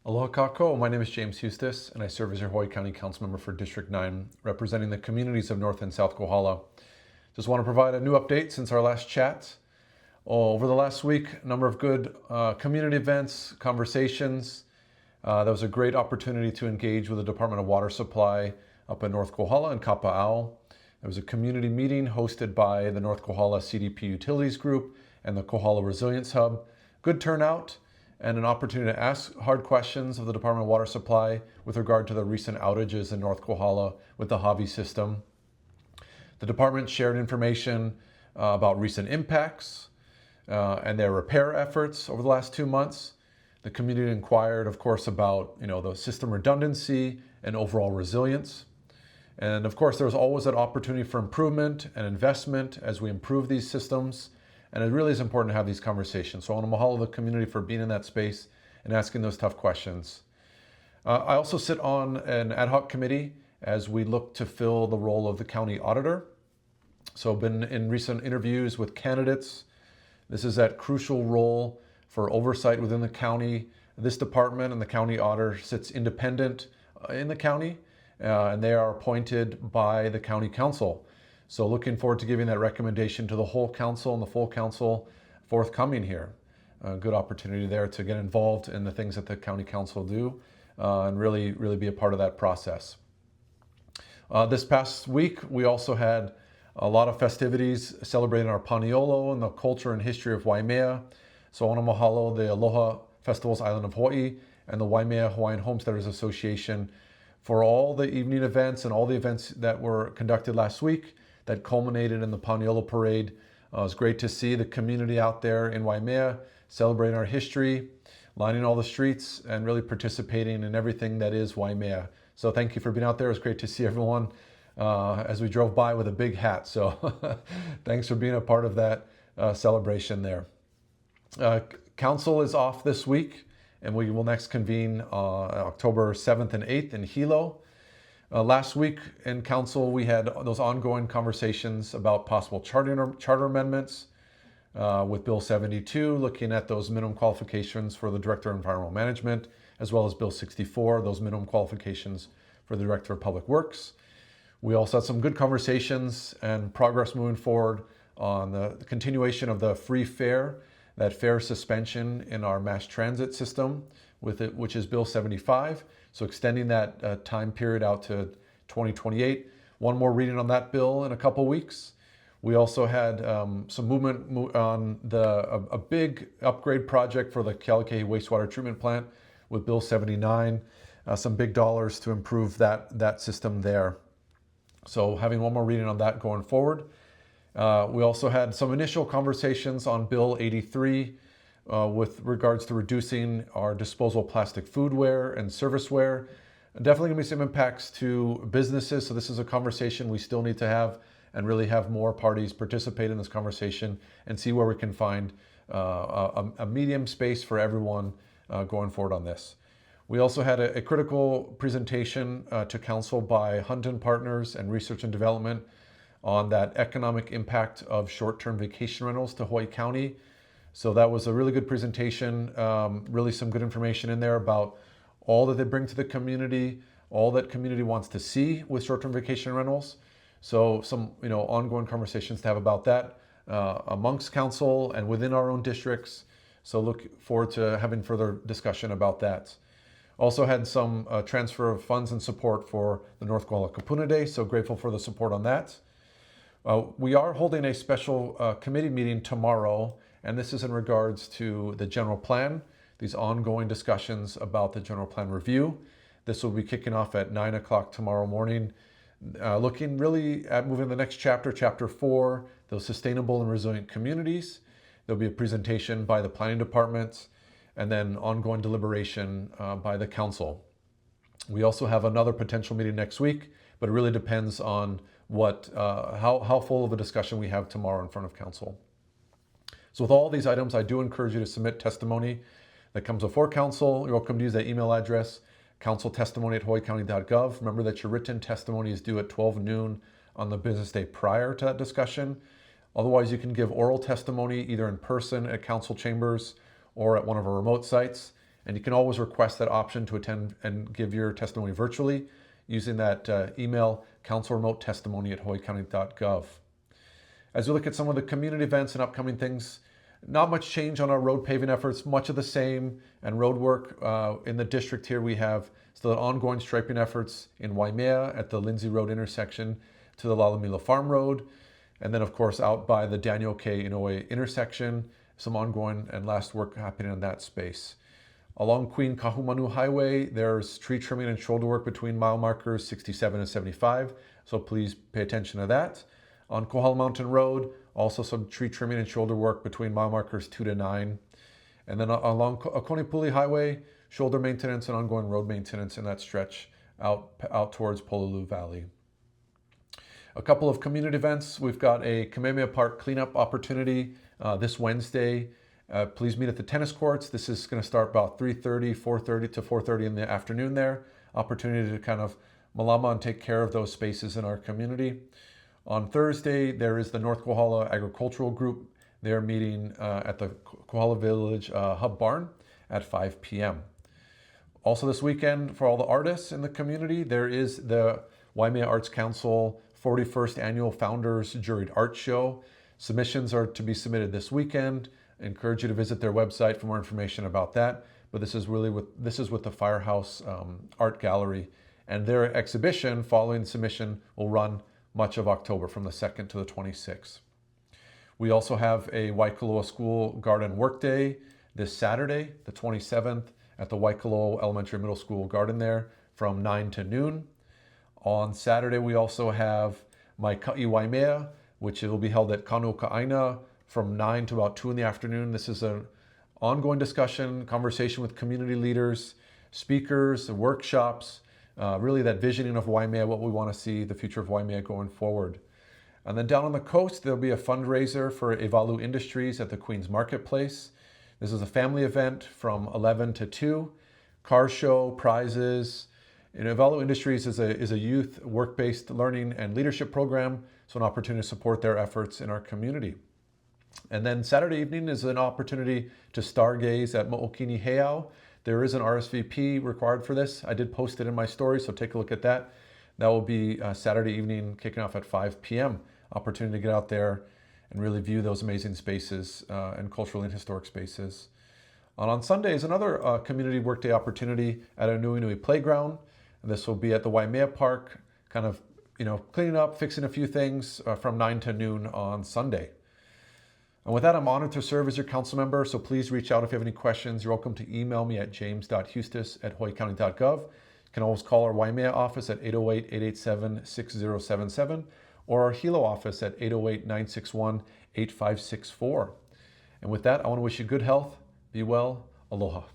Aloha kako, my name is James Hustace, and I serve as your Hawaii County Council member for District 9, representing the communities of North and South Kohala. Just want to provide a new update since our last chat. Over the last week, a number of good community events, conversations. That was a great opportunity to engage with the Department of Water Supply up in North Kohala and Kapa'au. There was a community meeting hosted by the North Kohala CDP Utilities Group and the Kohala Resilience Hub. Good turnout and an opportunity to ask hard questions of the Department of Water Supply with regard to the recent outages in North Kohala with the Hawi system. The department shared information about recent impacts and their repair efforts over the last 2 months. The community inquired, of course, about the system redundancy and overall resilience. And of course, there's always that opportunity for improvement and investment as we improve these systems. And it really is important to have these conversations. So I want to mahalo the community for being in that space and asking those tough questions. I also sit on an ad hoc committee as we look to fill the role of the county auditor. So I've been in recent interviews with candidates. This is that crucial role for oversight within the county. This department and the county auditor sits independent in the county, and they are appointed by the county council. So looking forward to giving that recommendation to the whole council and the full council forthcoming here. A good opportunity there to get involved in the things that the county council do and really be a part of that process. This past week, we also had a lot of festivities celebrating our Paniolo and the culture and history of Waimea. So I want to mahalo the Aloha Festivals Island of Hawaii and the Waimea Hawaiian Homesteaders Association for all the evening events and all the events that were conducted last week that culminated in the Paniolo Parade. It was great to see the community out there in Waimea celebrating our history, lining all the streets, and really participating in everything that is Waimea. So thank you for being out there. It was great to see everyone as we drove by with a big hat. So thanks for being a part of that celebration there. Council is off this week, and we will next convene October 7th and 8th in Hilo. Last week in council, we had those ongoing conversations about possible charter amendments with Bill 72, looking at those minimum qualifications for the Director of Environmental Management, as well as Bill 64, those minimum qualifications for the Director of Public Works. We also had some good conversations and progress moving forward on the continuation of the free fare, that fare suspension in our mass transit system, which is Bill 75. So extending that time period out to 2028. One more reading on that bill in a couple weeks. We also had some movement on a big upgrade project for the Kealakahi wastewater treatment plant with Bill 79. Some big dollars to improve that system there. So having one more reading on that going forward. We also had some initial conversations on Bill 83 with regards to reducing our disposable plastic foodware and serviceware. Definitely going to be some impacts to businesses. So this is a conversation we still need to have and really have more parties participate in this conversation and see where we can find a medium space for everyone going forward on this. We also had a critical presentation to council by Hunton Partners and Research and Development on that economic impact of short-term vacation rentals to Hawaii County. So that was a really good presentation, really some good information in there about all that they bring to the community, all that community wants to see with short-term vacation rentals. So some ongoing conversations to have about that amongst council and within our own districts. So look forward to having further discussion about that. Also had some transfer of funds and support for the North Kohala Kapuna Day, so grateful for the support on that. We are holding a special committee meeting tomorrow, and this is in regards to the general plan, these ongoing discussions about the general plan review. This will be kicking off at 9 o'clock tomorrow morning, looking really at moving the next chapter, chapter 4, those sustainable and resilient communities. There'll be a presentation by the planning department and then ongoing deliberation by the council. We also have another potential meeting next week, but it really depends on how full of a discussion we have tomorrow in front of council. So with all these items, I do encourage you to submit testimony that comes before council. You're welcome to use that email address, counciltestimony@hawaiicounty.gov. Remember that your written testimony is due at 12 noon on the business day prior to that discussion. Otherwise, you can give oral testimony either in person at council chambers or at one of our remote sites. And you can always request that option to attend and give your testimony virtually using that email, councilremotetestimony@hawaiicounty.gov. As we look at some of the community events and upcoming things, not much change on our road paving efforts, much of the same, and road work in the district here. We have still ongoing striping efforts in Waimea at the Lindsay Road intersection to the Lalamila Farm Road. And then, of course, out by the Daniel K. Inouye intersection, some ongoing and last work happening in that space. Along Queen Kahumanu Highway, there's tree trimming and shoulder work between mile markers 67 and 75, so please pay attention to that. On Kohala Mountain Road, also some tree trimming and shoulder work between mile markers 2 to 9. And then along Akonipuli Highway, shoulder maintenance and ongoing road maintenance in that stretch out towards Pololu Valley. A couple of community events. We've got a Kamehameha Park cleanup opportunity this Wednesday. Please meet at the tennis courts. This is going to start about 3:30, 4:30 to 4:30 in the afternoon there. Opportunity to kind of malama and take care of those spaces in our community. On Thursday, there is the North Kohala Agricultural Group. They're meeting at the Kohala Village Hub Barn at 5 p.m. Also this weekend, for all the artists in the community, there is the Waimea Arts Council 41st Annual Founders Juried Art Show. Submissions are to be submitted this weekend. I encourage you to visit their website for more information about that. But this is with the Firehouse Art Gallery, and their exhibition following submission will run much of October from the 2nd to the 26th. We also have a Waikoloa School Garden Workday this Saturday, the 27th, at the Waikoloa Elementary Middle School Garden there from 9 to noon. On Saturday, we also have Mai Ka'i Waimea, which will be held at Kanuoka'aina from 9 to about 2 in the afternoon. This is an ongoing discussion, conversation with community leaders, speakers, workshops, really that visioning of Waimea, what we want to see, the future of Waimea going forward. And then down on the coast, there'll be a fundraiser for Evalu Industries at the Queen's Marketplace. This is a family event from 11 to 2, car show, prizes. Evalu Industries is a youth work-based learning and leadership program, so an opportunity to support their efforts in our community. And then Saturday evening is an opportunity to stargaze at Mo'okini Heiau. There is an RSVP required for this. I did post it in my story, so take a look at that. That will be Saturday evening, kicking off at 5 p.m. Opportunity to get out there and really view those amazing spaces and cultural and historic spaces. On Sunday is another community workday opportunity at a Nui Nui playground. And this will be at the Waimea Park, kind of, cleaning up, fixing a few things from 9 to noon on Sunday. And with that, I'm honored to serve as your council member, so please reach out if you have any questions. You're welcome to email me at james.hustace@hawaiicounty.gov. You can always call our Waimea office at 808-887-6077 or our Hilo office at 808-961-8564. And with that, I want to wish you good health, be well, aloha.